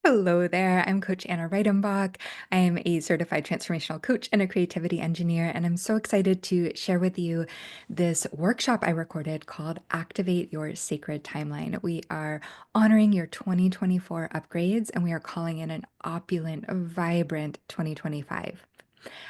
Hello there. I'm Coach Anna Reidenbach. I am a certified transformational coach and a creativity engineer, and I'm so excited to share with you this workshop I recorded called Activate Your Sacred Timeline. We are honoring your 2024 upgrades, and we are calling in an opulent, vibrant 2025.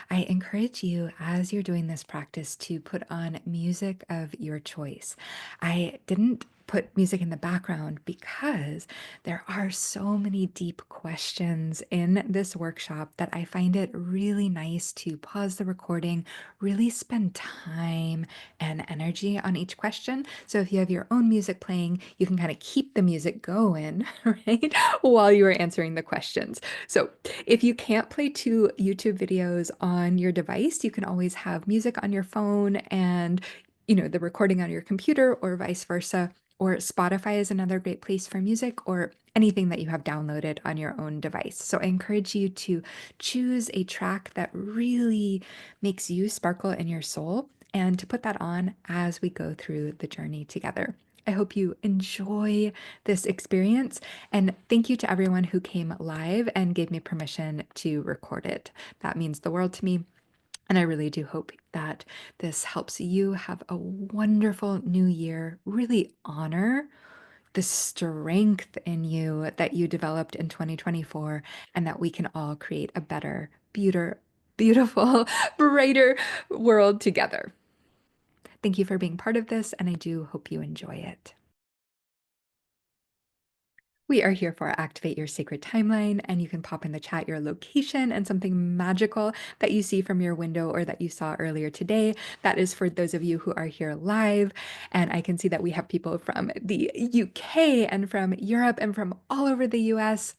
I encourage you as you're doing this practice to put on music of your choice. I didn't put music in the background because there are so many deep questions in this workshop that I find it really nice to pause the recording, really spend time and energy on each question. So if you have your own music playing, you can kind of keep the music going, right, while you are answering the questions. So if you can't play two YouTube videos on your device, you can always have music on your phone and, the recording on your computer or vice versa. Or Spotify is another great place for music or anything that you have downloaded on your own device. So I encourage you to choose a track that really makes you sparkle in your soul and to put that on as we go through the journey together. I hope you enjoy this experience. And thank you to everyone who came live and gave me permission to record it. That means the world to me. And I really do hope that this helps you have a wonderful new year. Really honor the strength in you that you developed in 2024 and that we can all create a better, beautiful, brighter world together. Thank you for being part of this, and I do hope you enjoy it. We are here for Activate Your Sacred Timeline, and you can pop in the chat your location and something magical that you see from your window or that you saw earlier today. That is for those of you who are here live. And I can see that we have people from the UK and from Europe and from all over the US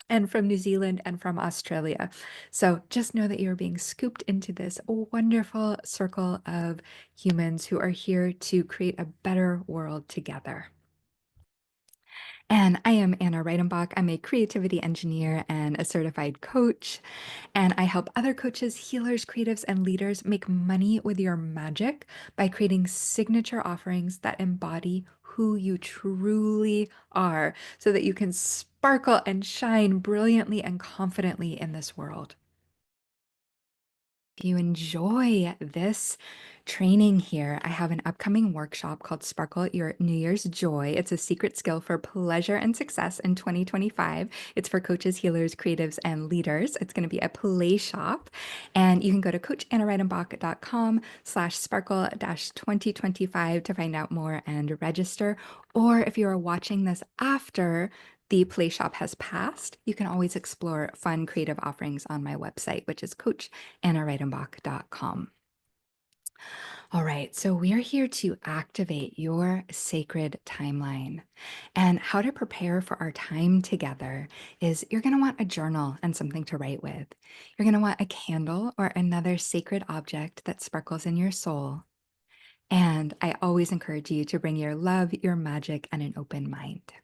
and from New Zealand and from Australia. So just know that you're being scooped into this wonderful circle of humans who are here to create a better world together. And I am Anna Reidenbach. I'm a creativity engineer and a certified coach. And I help other coaches, healers, creatives, and leaders make money with your magic by creating signature offerings that embody who you truly are so that you can sparkle and shine brilliantly and confidently in this world. If you enjoy this training here, I have an upcoming workshop called Sparkle Your New Year's Joy. It's a secret skill for pleasure and success in 2025. It's for coaches, healers, creatives, and leaders. It's going to be a play shop. And you can go to coachannareidenbach.com/sparkle-2025 to find out more and register. Or if you are watching this after the play shop has passed, you can always explore fun creative offerings on my website, which is coachannareidenbach.com. All right, so we are here to activate your sacred timeline. And how to prepare for our time together is you're going to want a journal and something to write with. You're going to want a candle or another sacred object that sparkles in your soul. And I always encourage you to bring your love, your magic, and an open mind.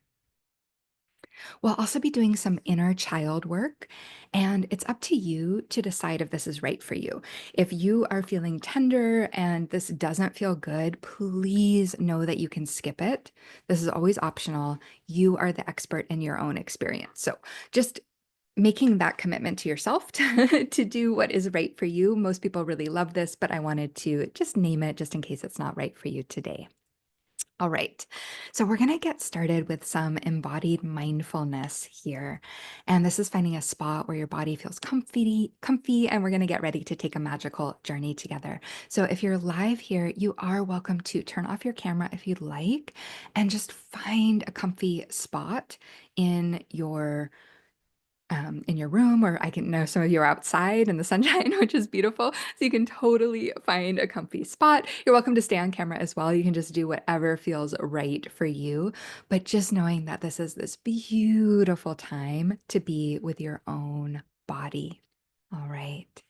We'll also be doing some inner child work, and it's up to you to decide if this is right for you. If you are feeling tender and this doesn't feel good, please know that you can skip it. This is always optional. You are the expert in your own experience. So just making that commitment to yourself to do what is right for you. Most people really love this, but I wanted to just name it just in case it's not right for you today. All right, so we're going to get started with some embodied mindfulness here. And this is finding a spot where your body feels comfy, and we're going to get ready to take a magical journey together. So if you're live here, you are welcome to turn off your camera if you'd like, and just find a comfy spot in your room, or I can know some of you are outside in the sunshine, which is beautiful. So you can totally find a comfy spot. You're welcome to stay on camera as well. You can just do whatever feels right for you. But just knowing that this is this beautiful time to be with your own body. All right.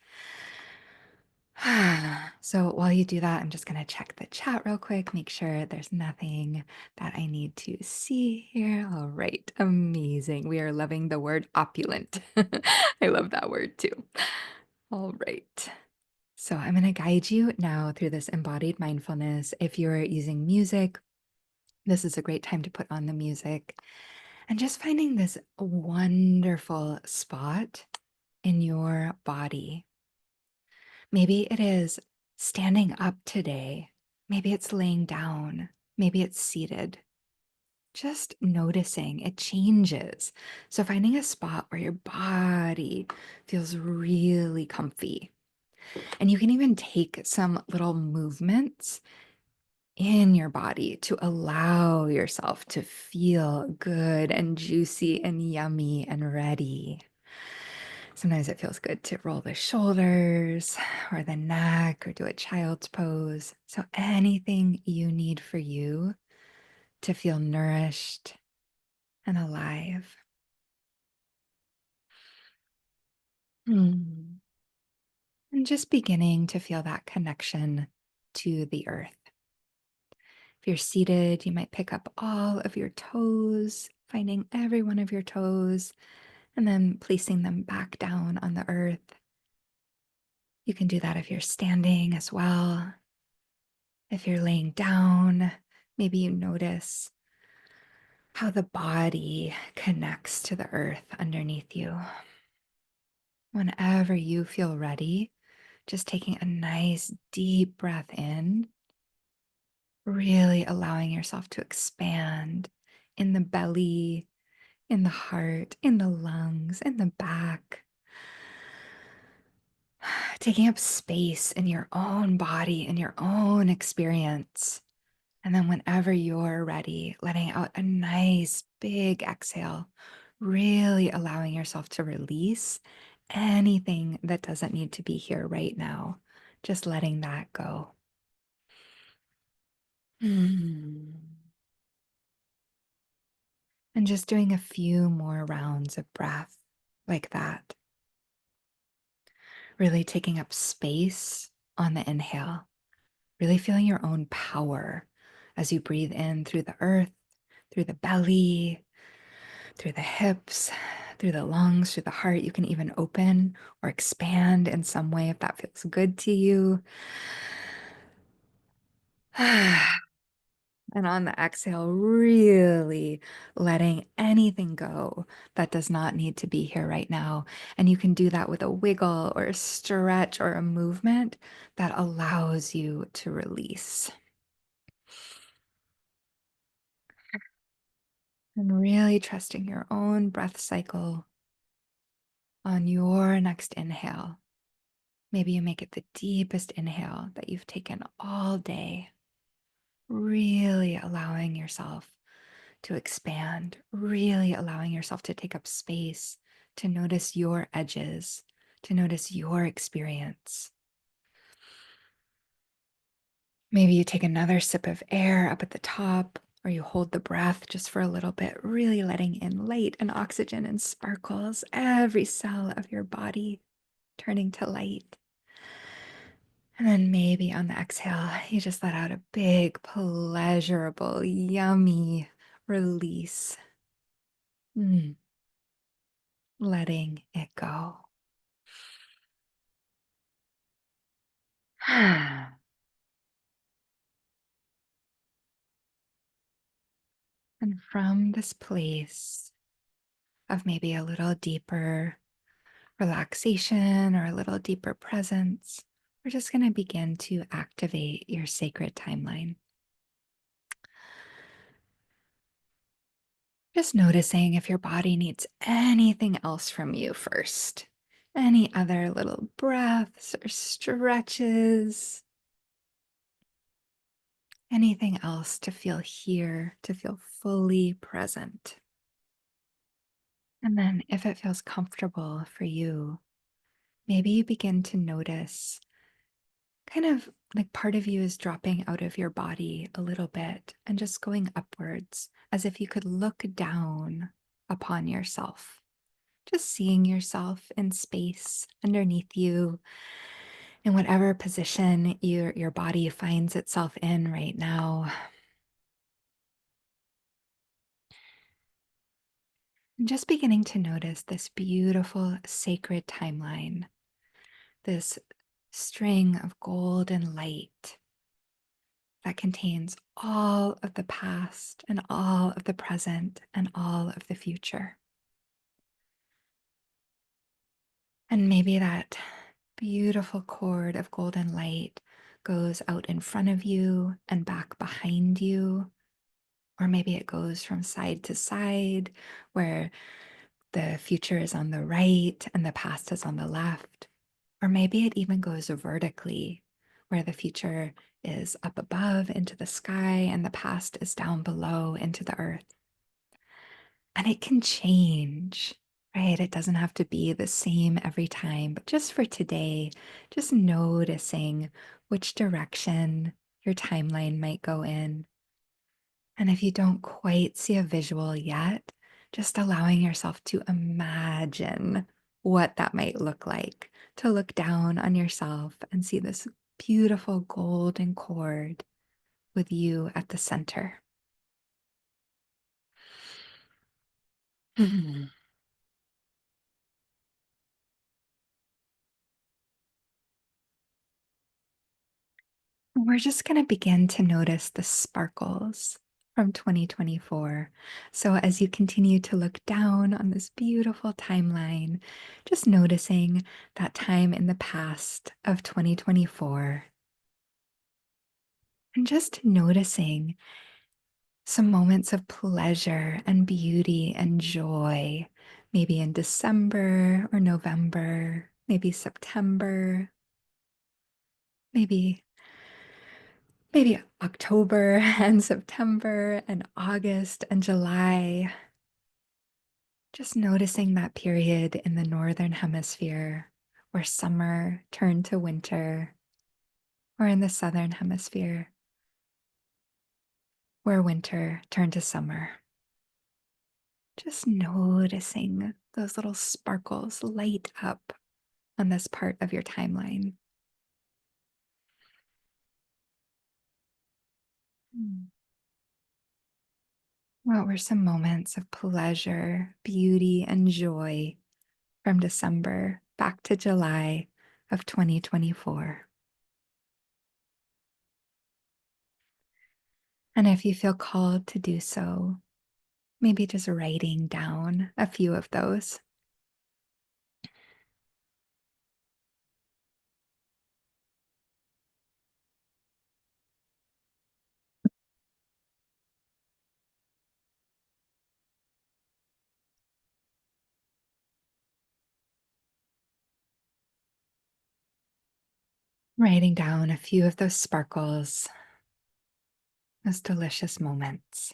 So while you do that, I'm just going to check the chat real quick, make sure there's nothing that I need to see here. All right, amazing. We are loving the word opulent. I love that word too. All right. So I'm going to guide you now through this embodied mindfulness. If you're using music, this is a great time to put on the music. And just finding this wonderful spot in your body. Maybe it is standing up today. Maybe it's laying down. Maybe it's seated. Just noticing it changes. So, finding a spot where your body feels really comfy. And you can even take some little movements in your body to allow yourself to feel good and juicy and yummy and ready. Sometimes it feels good to roll the shoulders or the neck or do a child's pose. So, anything you need for you to feel nourished and alive. Hmm. And just beginning to feel that connection to the earth. If you're seated, you might pick up all of your toes, finding every one of your toes, and then placing them back down on the earth. You can do that if you're standing as well. If you're laying down, maybe you notice how the body connects to the earth underneath you. Whenever you feel ready, just taking a nice deep breath in, really allowing yourself to expand in the belly, in the heart, in the lungs, in the back. Taking up space in your own body, in your own experience. And then, whenever you're ready, letting out a nice big exhale, really allowing yourself to release anything that doesn't need to be here right now. Just letting that go. Hmm. And just doing a few more rounds of breath like that. Really taking up space on the inhale, really feeling your own power as you breathe in through the earth, through the belly, through the hips, through the lungs, through the heart. You can even open or expand in some way if that feels good to you. And on the exhale, really letting anything go that does not need to be here right now. And you can do that with a wiggle or a stretch or a movement that allows you to release. And really trusting your own breath cycle on your next inhale. Maybe you make it the deepest inhale that you've taken all day, really allowing yourself to expand, really allowing yourself to take up space, to notice your edges, to notice your experience. Maybe you take another sip of air up at the top, or you hold the breath just for a little bit, really letting in light and oxygen and sparkles, every cell of your body turning to light. And then maybe on the exhale, you just let out a big, pleasurable, yummy release. Mm, letting it go. And from this place of maybe a little deeper relaxation or a little deeper presence, we're just going to begin to activate your sacred timeline. Just noticing if your body needs anything else from you first. Any other little breaths or stretches, anything else to feel here, to feel fully present. And then, if it feels comfortable for you, maybe you begin to notice kind of like part of you is dropping out of your body a little bit and just going upwards as if you could look down upon yourself. Just seeing yourself in space underneath you in whatever position your body finds itself in right now. And just beginning to notice this beautiful sacred timeline, this string of golden light that contains all of the past and all of the present and all of the future. And maybe that beautiful cord of golden light goes out in front of you and back behind you. Or maybe it goes from side to side, where the future is on the right and the past is on the left. Or maybe it even goes vertically, where the future is up above into the sky and the past is down below into the earth. And it can change, right? It doesn't have to be the same every time, but just for today, just noticing which direction your timeline might go in. And if you don't quite see a visual yet, just allowing yourself to imagine what that might look like, to look down on yourself and see this beautiful golden cord with you at the center. Mhm. We're just going to begin to notice the sparkles from 2024. So, as you continue to look down on this beautiful timeline, just noticing that time in the past of 2024, and just noticing some moments of pleasure and beauty and joy, maybe in December or November, maybe September, maybe October and September and August and July. Just noticing that period in the Northern Hemisphere where summer turned to winter, or in the Southern Hemisphere where winter turned to summer. Just noticing those little sparkles light up on this part of your timeline. Mm. What were some moments of pleasure, beauty, and joy from December back to July of 2024? And if you feel called to do so, maybe just writing down a few of those. Writing down a few of those sparkles, those delicious moments.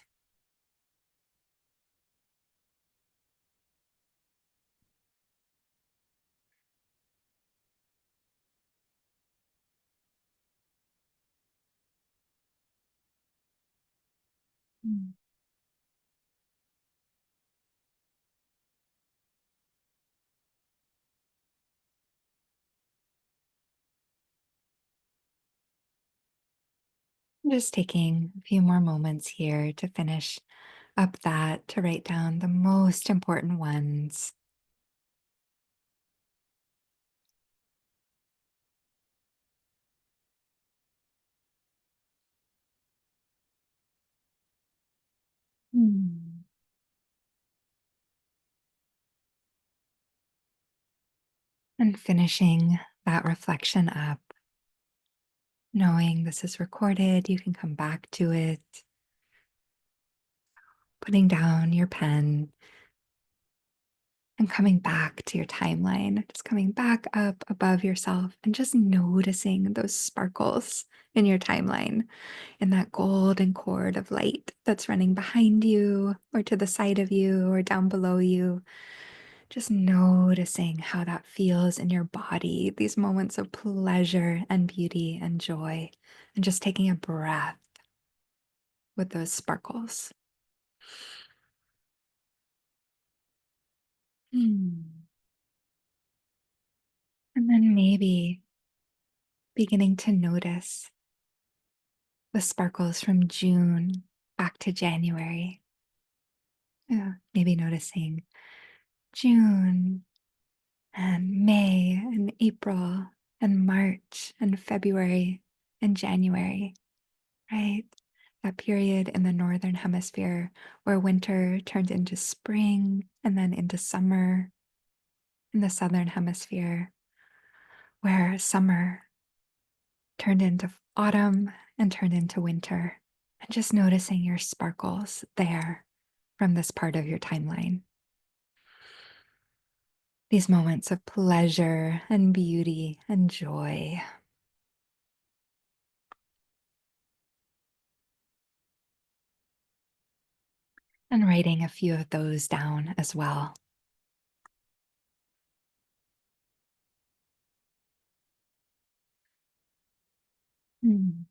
Mm. Just taking a few more moments here to finish up that, to write down the most important ones. Mm. And finishing that reflection up, knowing this is recorded, you can come back to it, putting down your pen and coming back to your timeline, just coming back up above yourself and just noticing those sparkles in your timeline, in that golden cord of light that's running behind you or to the side of you or down below you. Just noticing how that feels in your body, these moments of pleasure and beauty and joy, and just taking a breath with those sparkles. Hmm. And then maybe beginning to notice the sparkles from June back to January. Yeah, maybe noticing June and May and April and March and February and January, right? That period in the northern hemisphere where winter turned into spring and then into summer in the southern hemisphere, where summer turned into autumn and turned into winter. And just noticing your sparkles there from this part of your timeline. These moments of pleasure and beauty and joy. And writing a few of those down as well. Mm.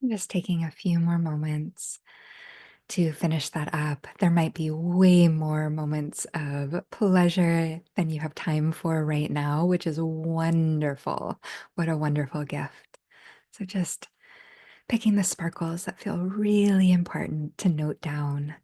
Just taking a few more moments to finish that up. There might be way more moments of pleasure than you have time for right now, which is wonderful. What a wonderful gift. So just picking the sparkles that feel really important to note down.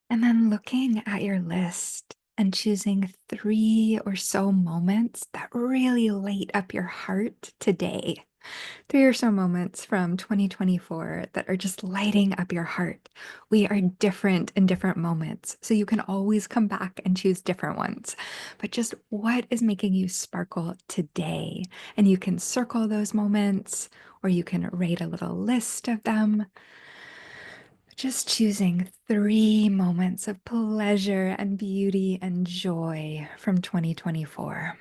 And then looking at your list and choosing 3 or so moments that really light up your heart today. 3 or so moments from 2024 that are just lighting up your heart. We are different in different moments, so you can always come back and choose different ones. But just what is making you sparkle today? And you can circle those moments, or you can write a little list of them. Just choosing 3 moments of pleasure and beauty and joy from 2024.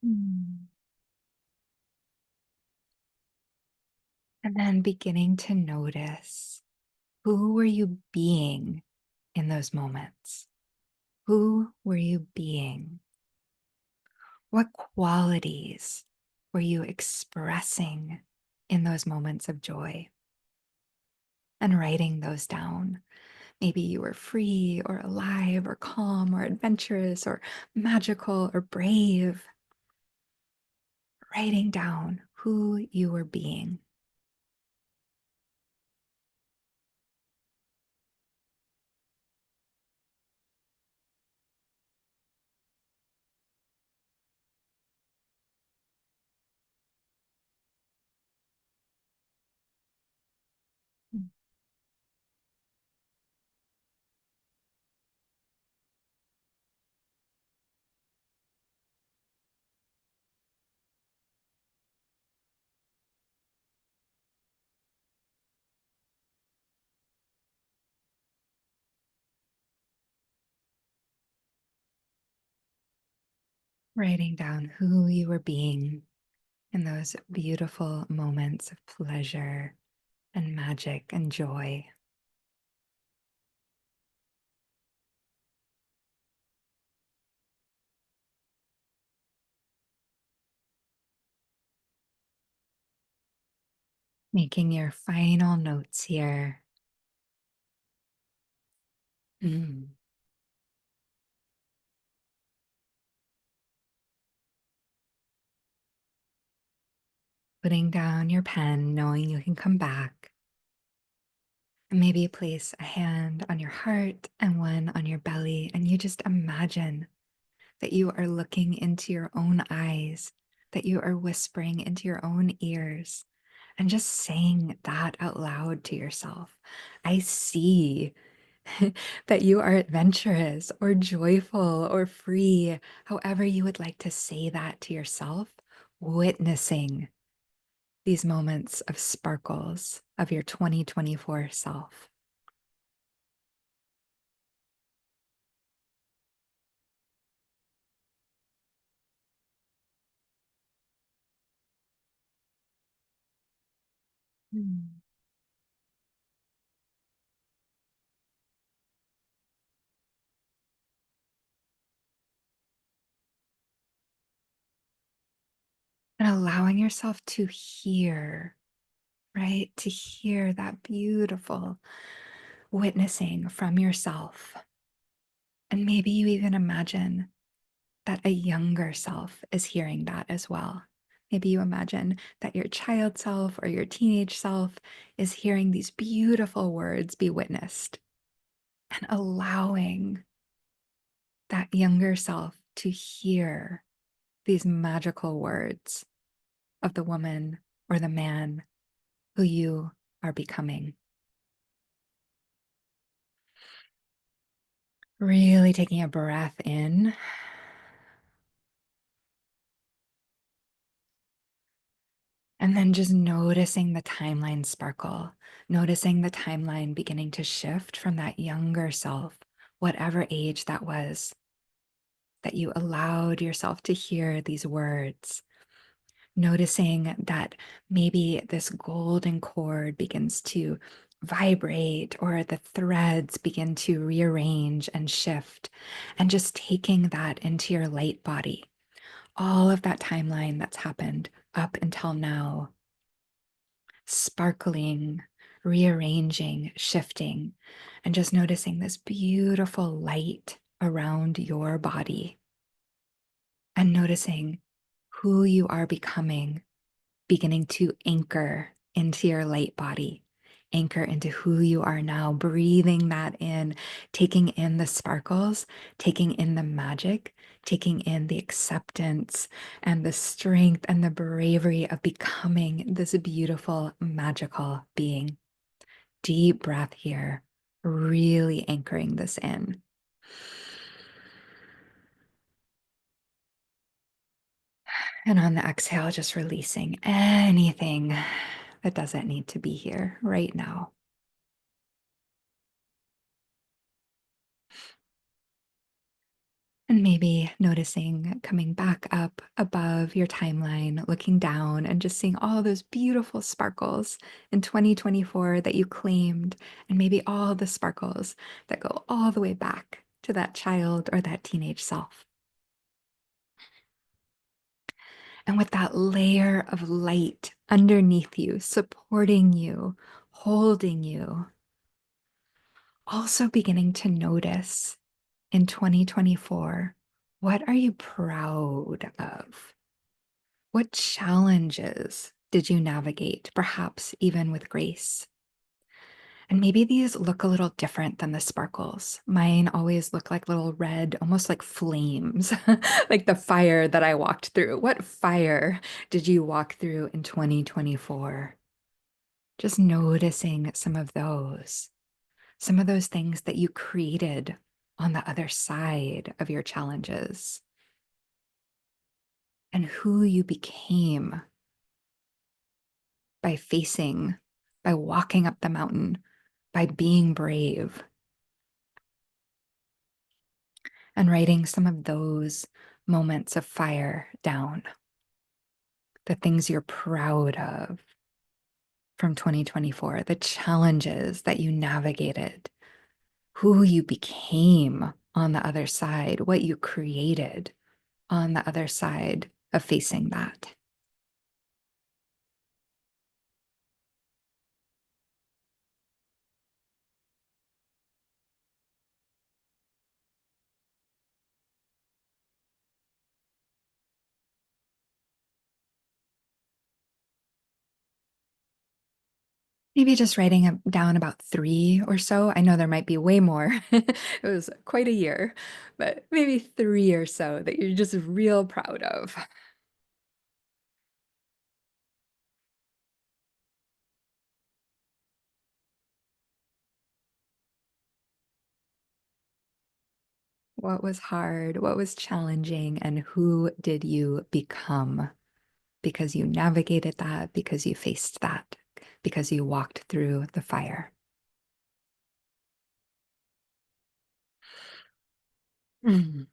Mm. And then beginning to notice, who were you being in those moments? Who were you being? What qualities were you expressing in those moments of joy? And writing those down. Maybe you were free or alive or calm or adventurous or magical or brave. Writing down who you were being. Writing down who you were being in those beautiful moments of pleasure and magic and joy. Making your final notes here. Mm. Putting down your pen, knowing you can come back. And maybe place a hand on your heart and one on your belly. And you just imagine that you are looking into your own eyes, that you are whispering into your own ears, and just saying that out loud to yourself. I see that you are adventurous or joyful or free, however you would like to say that to yourself, witnessing these moments of sparkles of your 2024 self. Mm. And allowing yourself to hear, right? To hear that beautiful witnessing from yourself. And maybe you even imagine that a younger self is hearing that as well. Maybe you imagine that your child self or your teenage self is hearing these beautiful words be witnessed and allowing that younger self to hear these magical words of the woman or the man who you are becoming. Really taking a breath in and then just noticing the timeline sparkle, noticing the timeline beginning to shift from that younger self, whatever age that was, that you allowed yourself to hear these words. Noticing that maybe this golden cord begins to vibrate or the threads begin to rearrange and shift, and just taking that into your light body. All of that timeline that's happened up until now, sparkling, rearranging, shifting, and just noticing this beautiful light around your body and noticing who you are becoming, beginning to anchor into your light body, anchor into who you are now, breathing that in, taking in the sparkles, taking in the magic, taking in the acceptance and the strength and the bravery of becoming this beautiful, magical being. Deep breath here, really anchoring this in. And on the exhale, just releasing anything that doesn't need to be here right now. And maybe noticing coming back up above your timeline, looking down and just seeing all those beautiful sparkles in 2024 that you claimed, and maybe all the sparkles that go all the way back to that child or that teenage self. And with that layer of light underneath you, supporting you, holding you, also beginning to notice in 2024, what are you proud of? What challenges did you navigate, perhaps even with grace? And maybe these look a little different than the sparkles. Mine always look like little red, almost like flames, like the fire that I walked through. What fire did you walk through in 2024? Just noticing some of those things that you created on the other side of your challenges, and who you became by facing, by walking up the mountain, by being brave, and writing some of those moments of fire down, the things you're proud of from 2024, the challenges that you navigated, who you became on the other side, what you created on the other side of facing that. Maybe just writing down about three or so. I know there might be way more. It was quite a year, but maybe three or so that you're just real proud of. What was hard? What was challenging? And who did you become because you navigated that, because you faced that, because you walked through the fire. Mm.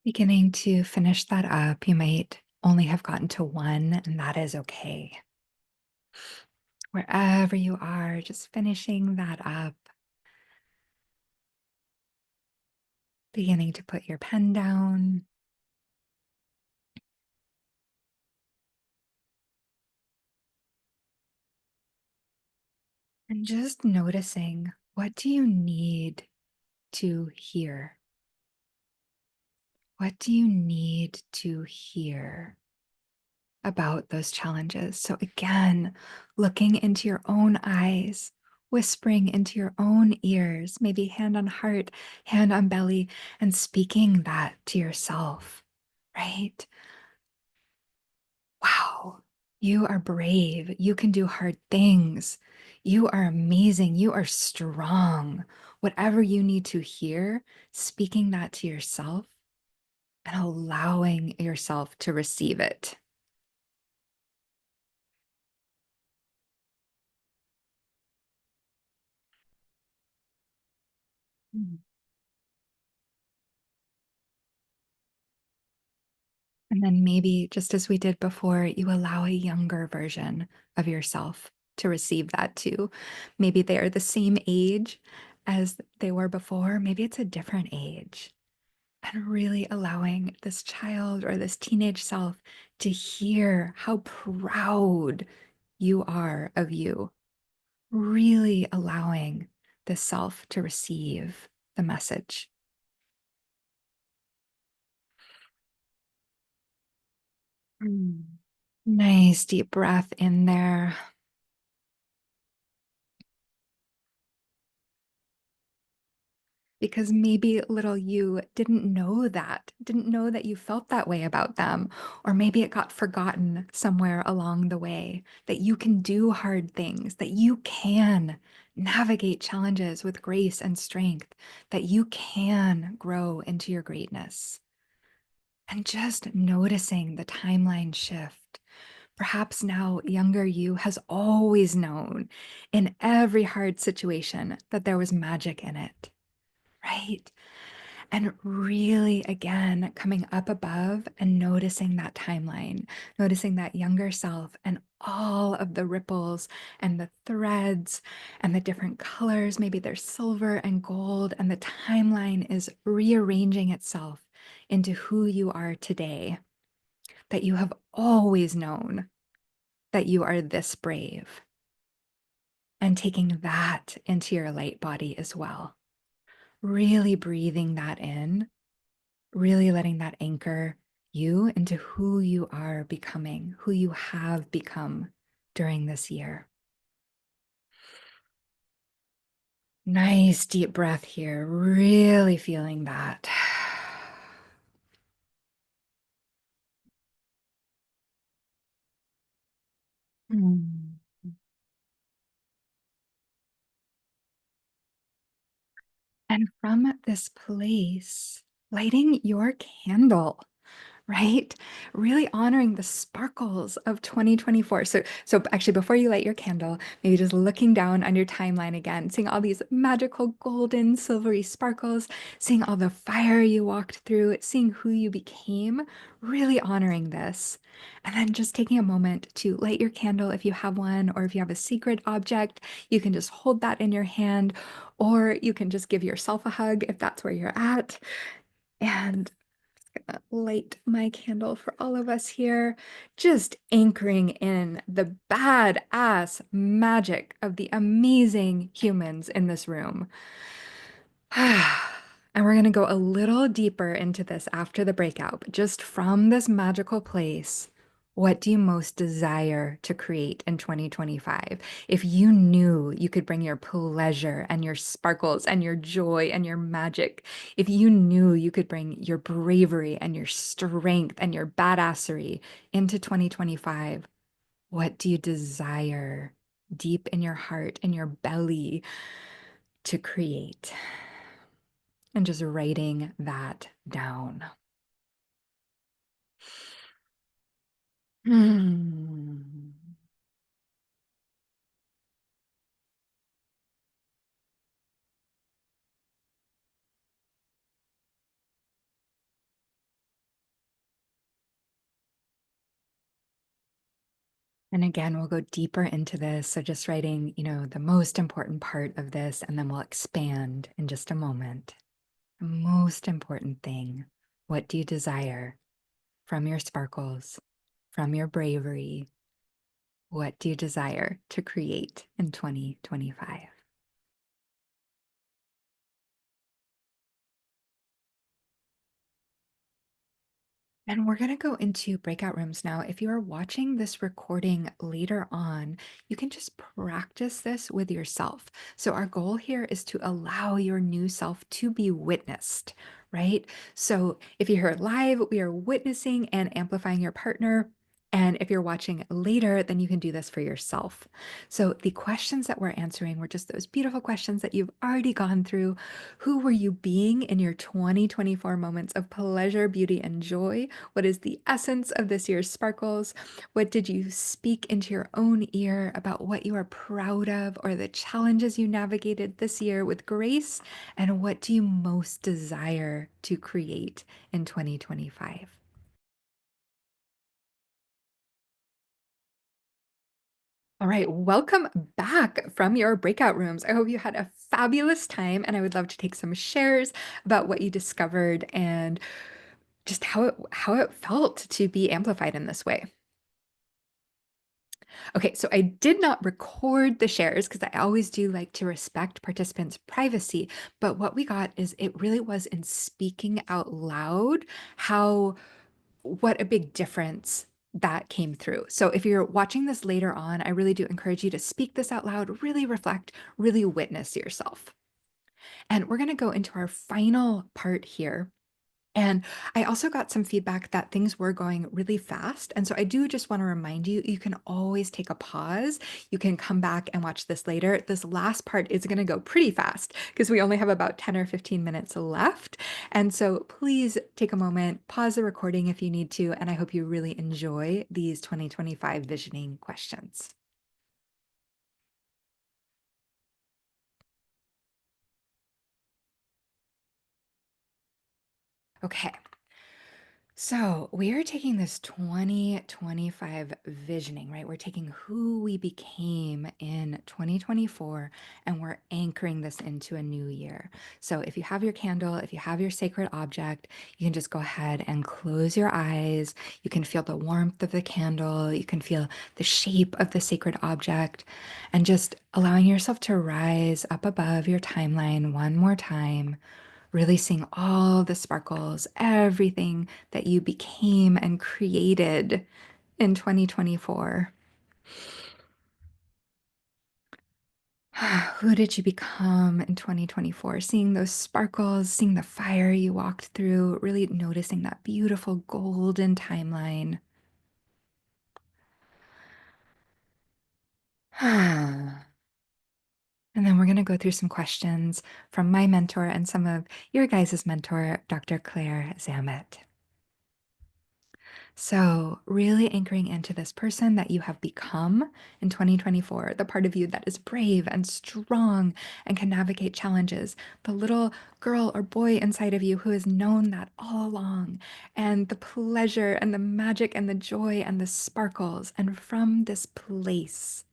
Beginning to finish that up, you might only have gotten to one, and that is okay. Wherever you are, just finishing that up, beginning to put your pen down, and just noticing, what do you need to hear? What do you need to hear about those challenges? So, again, looking into your own eyes, whispering into your own ears, maybe hand on heart, hand on belly, and speaking that to yourself, right? Wow, you are brave. You can do hard things. You are amazing. You are strong. Whatever you need to hear, speaking that to yourself and allowing yourself to receive it. Mm. And then maybe, just as we did before, you allow a younger version of yourself to receive that too. Maybe they are the same age as they were before. Maybe it's a different age. And really allowing this child or this teenage self to hear how proud you are of you. Really allowing the self to receive the message. Mm. Nice deep breath in there. Because maybe little you didn't know that you felt that way about them. Or maybe it got forgotten somewhere along the way that you can do hard things, that you can navigate challenges with grace and strength, that you can grow into your greatness. And just noticing the timeline shift. Perhaps now younger you has always known in every hard situation that there was magic in it, right? And really, again, coming up above and noticing that timeline, noticing that younger self and all of the ripples and the threads and the different colors. Maybe there's silver and gold, and the timeline is rearranging itself into who you are today, that you have always known that you are this brave, and taking that into your light body as well. Really breathing that in, really letting that anchor you into who you are becoming, who you have become during this year. Nice deep breath here, really feeling that. Mm. And from this place, lighting your candle. Right? Really honoring the sparkles of 2024. So actually before you light your candle, maybe just looking down on your timeline again, seeing all these magical golden silvery sparkles, seeing all the fire you walked through, seeing who you became, really honoring this. And then just taking a moment to light your candle if you have one, or if you have a sacred object, you can just hold that in your hand, or you can just give yourself a hug if that's where you're at. And light my candle for all of us here, just anchoring in the badass magic of the amazing humans in this room. And we're going to go a little deeper into this after the breakout, but just from this magical place, What do you most desire to create in 2025? If you knew you could bring your pleasure and your sparkles and your joy and your magic, if you knew you could bring your bravery and your strength and your badassery into 2025, what do you desire deep in your heart, in your belly to create? And just writing that down. Hmm. And again, we'll go deeper into this. So just writing, the most important part of this, and then we'll expand in just a moment. The most important thing. What do you desire from your sparkles, from your bravery? What do you desire to create in 2025? And we're going to go into breakout rooms now. If you are watching this recording later on, you can just practice this with yourself. So, our goal here is to allow your new self to be witnessed, right? So, if you're here live, we are witnessing and amplifying your partner. And if you're watching later, then you can do this for yourself. So, the questions that we're answering were just those beautiful questions that you've already gone through. Who were you being in your 2024 moments of pleasure, beauty, and joy? What is the essence of this year's sparkles? What did you speak into your own ear about what you are proud of or the challenges you navigated this year with grace? And what do you most desire to create in 2025? All right, welcome back from your breakout rooms. I hope you had a fabulous time, and I would love to take some shares about what you discovered and just how it felt to be amplified in this way. Okay, so I did not record the shares because I always do like to respect participants' privacy. But what we got is it really was in speaking out loud what a big difference that came through. So if you're watching this later on, I really do encourage you to speak this out loud, really reflect, really witness yourself. And we're going to go into our final part here. And I also got some feedback that things were going really fast. And so I do just want to remind you, you can always take a pause. You can come back and watch this later. This last part is going to go pretty fast because we only have about 10 or 15 minutes left. And so please take a moment, pause the recording if you need to. And I hope you really enjoy these 2025 visioning questions. Okay. So we are taking this 2025 visioning, right? We're taking who we became in 2024 and we're anchoring this into a new year. So if you have your candle, if you have your sacred object, you can just go ahead and close your eyes. You can feel the warmth of the candle. You can feel the shape of the sacred object and just allowing yourself to rise up above your timeline one more time, really seeing all the sparkles, everything that you became and created in 2024. Who did you become in 2024? Seeing those sparkles, seeing the fire you walked through, really noticing that beautiful golden timeline. And then we're going to go through some questions from my mentor and some of your guys' mentor, Dr. Claire Zamet. So, really anchoring into this person that you have become in 2024, the part of you that is brave and strong and can navigate challenges, the little girl or boy inside of you who has known that all along, and the pleasure and the magic and the joy and the sparkles. And from this place,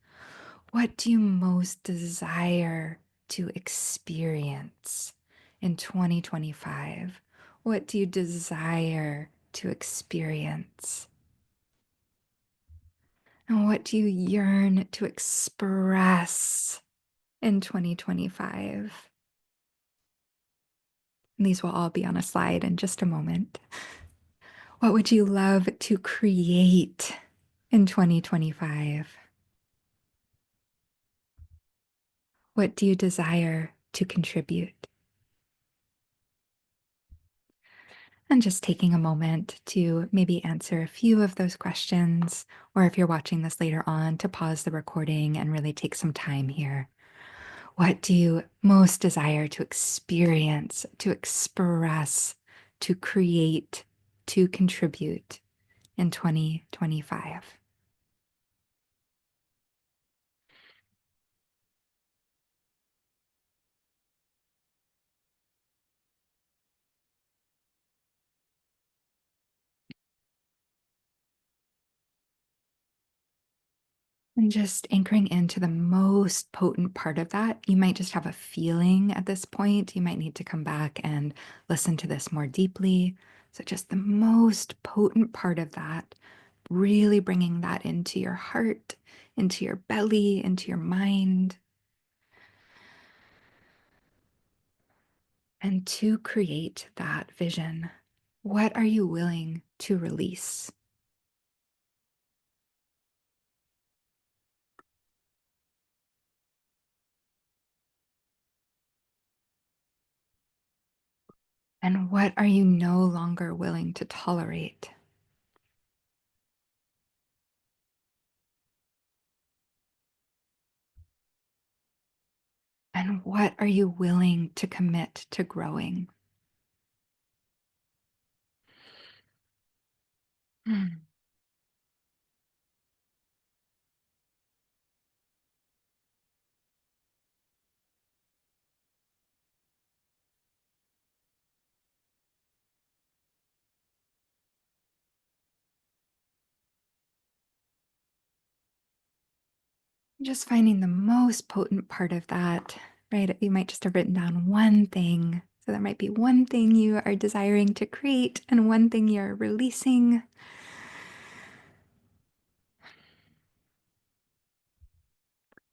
what do you most desire to experience in 2025? What do you desire to experience? And what do you yearn to express in 2025? And these will all be on a slide in just a moment. What would you love to create in 2025? What do you desire to contribute? And just taking a moment to maybe answer a few of those questions, or if you're watching this later on, to pause the recording and really take some time here. What do you most desire to experience, to express, to create, to contribute in 2025? And just anchoring into the most potent part of that, you might just have a feeling at this point. You might need to come back and listen to this more deeply. So, just the most potent part of that, really bringing that into your heart, into your belly, into your mind, and to create that vision. What are you willing to release? And what are you no longer willing to tolerate? And what are you willing to commit to growing? Hmm. Just finding the most potent part of that, right? You might just have written down one thing. So there might be one thing you are desiring to create and one thing you're releasing.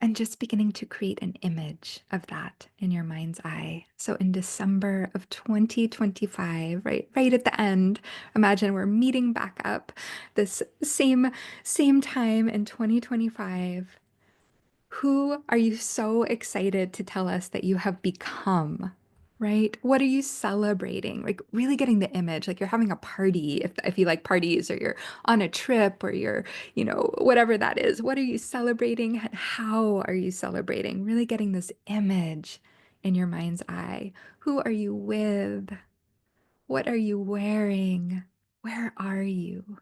And just beginning to create an image of that in your mind's eye. So in December of 2025, right at the end, imagine we're meeting back up this same time in 2025. Who are you so excited to tell us that you have become? Right? What are you celebrating? Like really getting the image, like you're having a party if you like parties or you're on a trip or you're, whatever that is. What are you celebrating and how are you celebrating? Really getting this image in your mind's eye. Who are you with? What are you wearing? Where are you?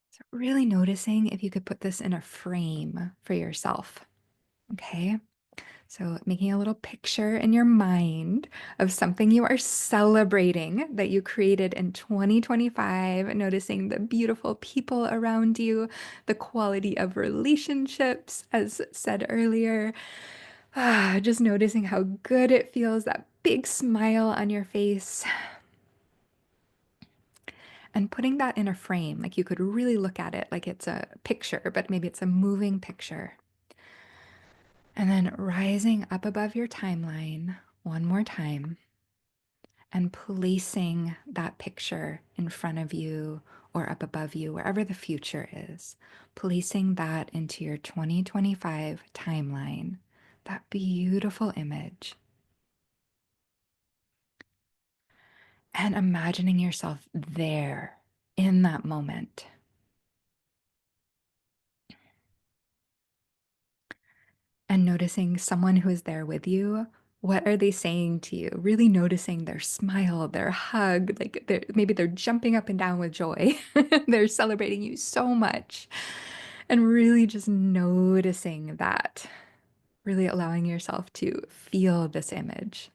So really noticing if you could put this in a frame for yourself. Okay. So, making a little picture in your mind of something you are celebrating that you created in 2025, noticing the beautiful people around you, the quality of relationships, as said earlier. Just noticing how good it feels, that big smile on your face, and putting that in a frame. Like you could really look at it like it's a picture, but maybe it's a moving picture. And then rising up above your timeline one more time and placing that picture in front of you or up above you, wherever the future is, placing that into your 2025 timeline, that beautiful image, and imagining yourself there in that moment. And noticing someone who is there with you. What are they saying to you? Really noticing their smile, their hug, like maybe they're jumping up and down with joy. They're celebrating you so much. And really just noticing that, really allowing yourself to feel this image.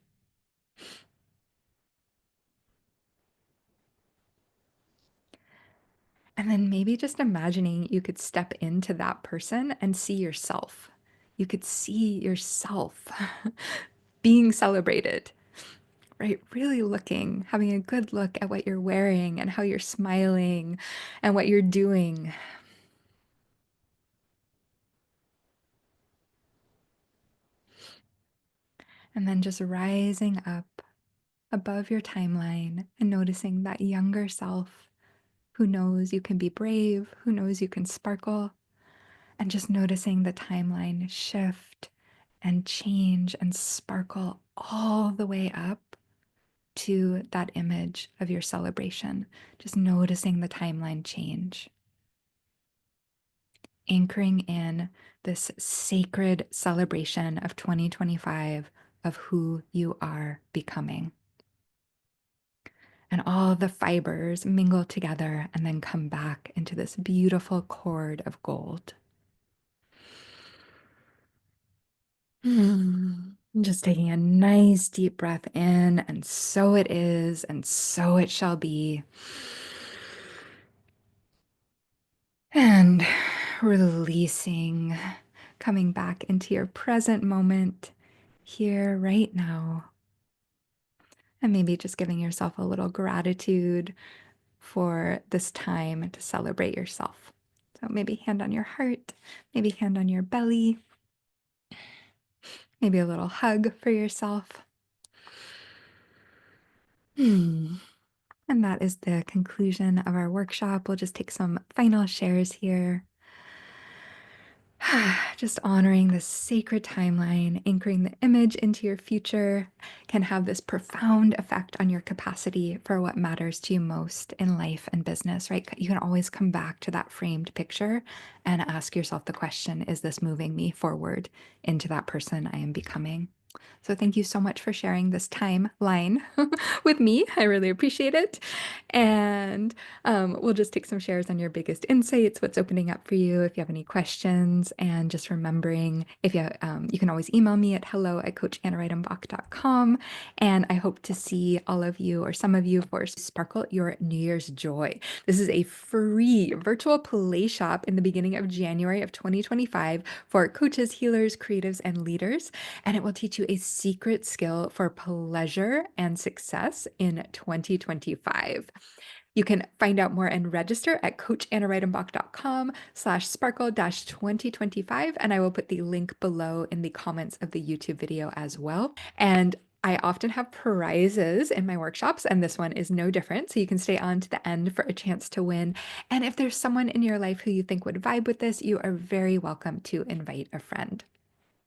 And then maybe just imagining you could step into that person and see yourself. You could see yourself being celebrated, right? Really looking, having a good look at what you're wearing and how you're smiling and what you're doing. And then just rising up above your timeline and noticing that younger self Who knows you can be brave? Who knows you can sparkle? And just noticing the timeline shift and change and sparkle all the way up to that image of your celebration. Just noticing the timeline change. Anchoring in this sacred celebration of 2025 of who you are becoming. And all the fibers mingle together and then come back into this beautiful cord of gold. Just taking a nice deep breath in, and so it is, and so it shall be. And releasing, coming back into your present moment here right now. And maybe just giving yourself a little gratitude for this time to celebrate yourself. So maybe hand on your heart, maybe hand on your belly, maybe a little hug for yourself. And that is the conclusion of our workshop. We'll just take some final shares here. Just honoring this sacred timeline, anchoring the image into your future can have this profound effect on your capacity for what matters to you most in life and business, right? You can always come back to that framed picture and ask yourself the question, is this moving me forward into that person I am becoming? So thank you so much for sharing this timeline with me. I really appreciate it. And we'll just take some shares on your biggest insights, what's opening up for you, if you have any questions, and just remembering if you can always email me at hello@coachannareidenbach.com. And I hope to see all of you or some of you for Sparkle Your New Year's Joy. This is a free virtual play shop in the beginning of January of 2025 for coaches, healers, creatives, and leaders. And it will teach you a secret skill for pleasure and success in 2025. You can find out more and register at coachannareidenbach.com/sparkle-2025. And I will put the link below in the comments of the YouTube video as well. And I often have prizes in my workshops, and this one is no different. So you can stay on to the end for a chance to win. And if there's someone in your life who you think would vibe with this, you are very welcome to invite a friend.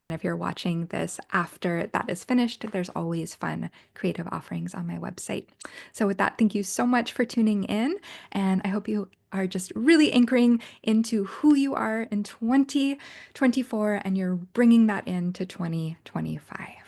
If you're watching this after that is finished, there's always fun creative offerings on my website. So with that, thank you so much for tuning in. And I hope you are just really anchoring into who you are in 2024 and you're bringing that into 2025.